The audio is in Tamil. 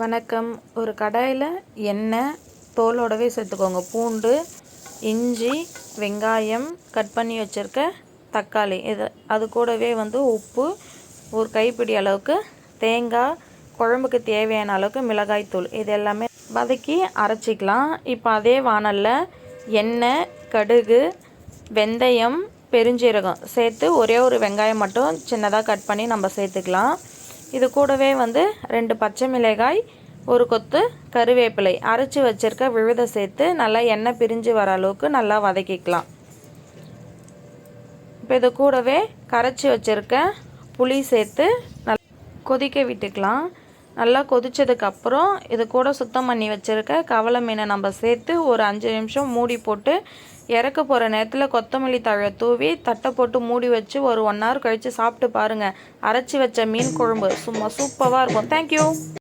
வணக்கம். ஒரு கடாயில் எண்ணெய் தோலோடவே சேர்த்துக்கோங்க. பூண்டு, இஞ்சி, வெங்காயம், கட் பண்ணி வச்சுருக்க தக்காளி, அது கூடவே உப்பு, ஒரு கைப்பிடி அளவுக்கு தேங்காய், குழம்புக்கு தேவையான அளவுக்கு மிளகாய்த்தூள், இது எல்லாமே வதக்கி அரைச்சிக்கலாம். இப்போ அதே வாணலில் எண்ணெய், கடுகு, வெந்தயம், பெருஞ்சீரகம் சேர்த்து ஒரே ஒரு வெங்காயம் மட்டும் சின்னதாக கட் பண்ணி நம்ம சேர்த்துக்கலாம். இது கூடவே 2 பச்சை மிளகாய், ஒரு கொத்து கருவேப்பிலை, அரைச்சி வச்சுருக்க விழுதை சேர்த்து நல்லா எண்ணெய் பிரிஞ்சு வர அளவுக்கு நல்லா வதக்கிக்கலாம். இப்போ இது கூடவே கரைச்சி வச்சுருக்க புளி சேர்த்து நல்லா கொதிக்க விட்டுக்கலாம். நல்லா கொதித்ததுக்கப்புறம் இது கூட சுத்தம் பண்ணி வச்சுருக்க கவலை மீனை நம்ம சேர்த்து ஒரு 5 நிமிஷம் மூடி போட்டு இறக்க போகிற நேரத்தில் கொத்தமல்லி தழை தூவி தட்டை போட்டு மூடி வச்சு ஒரு 1 hour கழித்து சாப்பிட்டு பாருங்கள். அரைச்சி வச்ச மீன் குழம்பு சும்மா சூப்பராக இருக்கும். தேங்க்யூ.